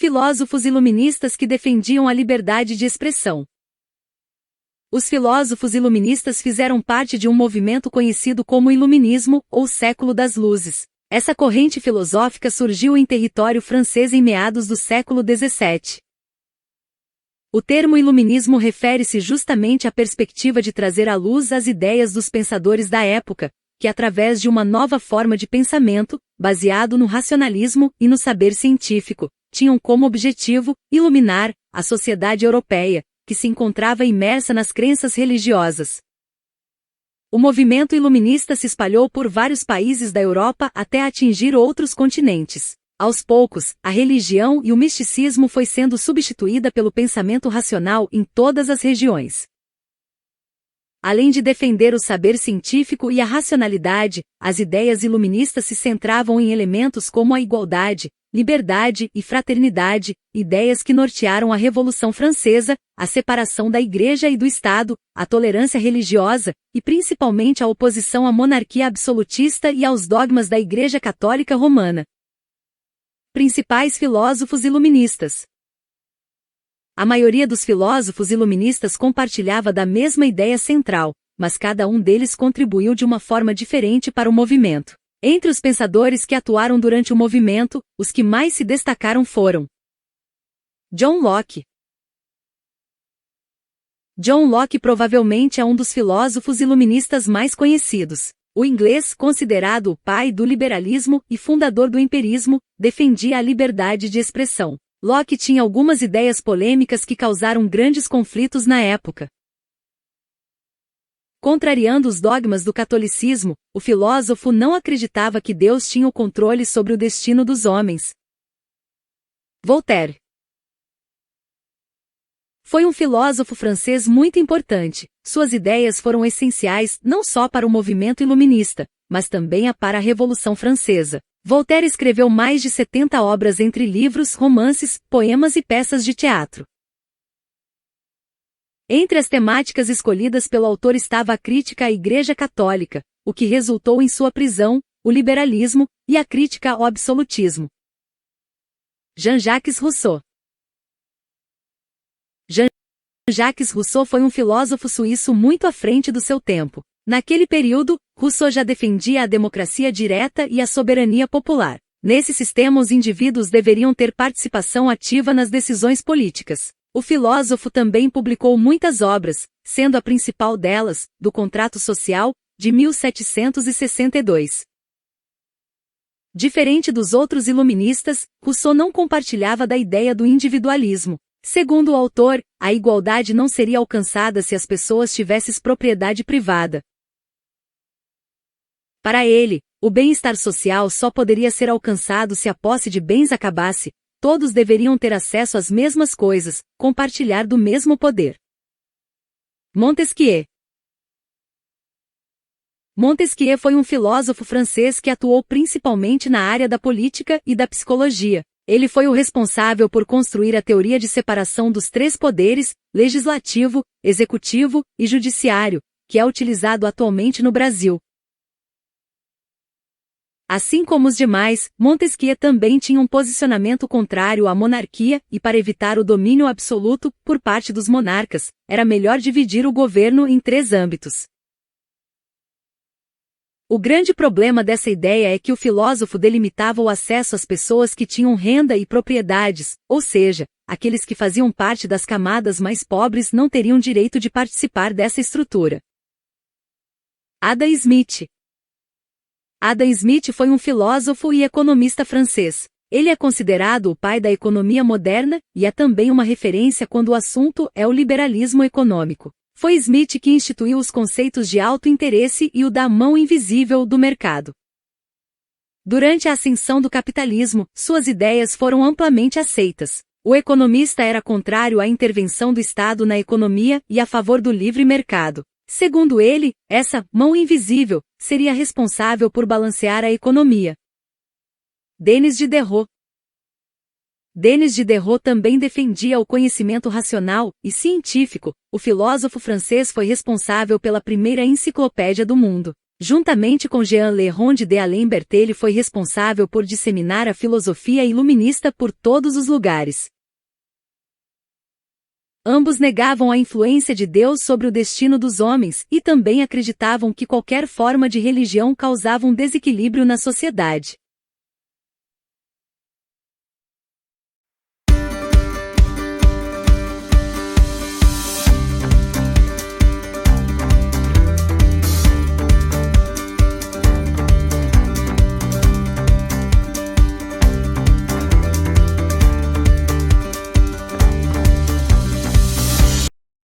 Filósofos iluministas que defendiam a liberdade de expressão. Os filósofos iluministas fizeram parte de um movimento conhecido como Iluminismo, ou Século das Luzes. Essa corrente filosófica surgiu em território francês em meados do século XVII. O termo iluminismo refere-se justamente à perspectiva de trazer à luz as ideias dos pensadores da época, que através de uma nova forma de pensamento, baseado no racionalismo e no saber científico, tinham como objetivo iluminar a sociedade europeia, que se encontrava imersa nas crenças religiosas. O movimento iluminista se espalhou por vários países da Europa até atingir outros continentes. Aos poucos, a religião e o misticismo foi sendo substituída pelo pensamento racional em todas as regiões. Além de defender o saber científico e a racionalidade, as ideias iluministas se centravam em elementos como a igualdade, liberdade e fraternidade, ideias que nortearam a Revolução Francesa, a separação da Igreja e do Estado, a tolerância religiosa, e principalmente a oposição à monarquia absolutista e aos dogmas da Igreja Católica Romana. Principais filósofos iluministas. A maioria dos filósofos iluministas compartilhava da mesma ideia central, mas cada um deles contribuiu de uma forma diferente para o movimento. Entre os pensadores que atuaram durante o movimento, os que mais se destacaram foram John Locke. John Locke provavelmente é um dos filósofos iluministas mais conhecidos. O inglês, considerado o pai do liberalismo e fundador do empirismo, defendia a liberdade de expressão. Locke tinha algumas ideias polêmicas que causaram grandes conflitos na época. Contrariando os dogmas do catolicismo, o filósofo não acreditava que Deus tinha o controle sobre o destino dos homens. Voltaire foi um filósofo francês muito importante. Suas ideias foram essenciais não só para o movimento iluminista, mas também para a Revolução Francesa. Voltaire escreveu mais de 70 obras entre livros, romances, poemas e peças de teatro. Entre as temáticas escolhidas pelo autor estava a crítica à Igreja Católica, o que resultou em sua prisão, o liberalismo e a crítica ao absolutismo. Jean-Jacques Rousseau. Jean-Jacques Rousseau foi um filósofo suíço muito à frente do seu tempo. Naquele período, Rousseau já defendia a democracia direta e a soberania popular. Nesse sistema, os indivíduos deveriam ter participação ativa nas decisões políticas. O filósofo também publicou muitas obras, sendo a principal delas, do Contrato Social, de 1762. Diferente dos outros iluministas, Rousseau não compartilhava da ideia do individualismo. Segundo o autor, a igualdade não seria alcançada se as pessoas tivessem propriedade privada. Para ele, o bem-estar social só poderia ser alcançado se a posse de bens acabasse. Todos deveriam ter acesso às mesmas coisas, compartilhar do mesmo poder. Montesquieu. Montesquieu foi um filósofo francês que atuou principalmente na área da política e da psicologia. Ele foi o responsável por construir a teoria de separação dos três poderes, legislativo, executivo e judiciário, que é utilizado atualmente no Brasil. Assim como os demais, Montesquieu também tinha um posicionamento contrário à monarquia e para evitar o domínio absoluto por parte dos monarcas, era melhor dividir o governo em três âmbitos. O grande problema dessa ideia é que o filósofo delimitava o acesso às pessoas que tinham renda e propriedades, ou seja, aqueles que faziam parte das camadas mais pobres não teriam direito de participar dessa estrutura. Adam Smith. Adam Smith foi um filósofo e economista francês. Ele é considerado o pai da economia moderna e é também uma referência quando o assunto é o liberalismo econômico. Foi Smith que instituiu os conceitos de alto interesse e o da mão invisível do mercado. Durante a ascensão do capitalismo, suas ideias foram amplamente aceitas. O economista era contrário à intervenção do Estado na economia e a favor do livre mercado. Segundo ele, essa mão invisível seria responsável por balancear a economia. Denis Diderot. Denis Diderot também defendia o conhecimento racional e científico. O filósofo francês foi responsável pela primeira enciclopédia do mundo. Juntamente com Jean-Le Ronde de Alembert, ele foi responsável por disseminar a filosofia iluminista por todos os lugares. Ambos negavam a influência de Deus sobre o destino dos homens, e também acreditavam que qualquer forma de religião causava um desequilíbrio na sociedade.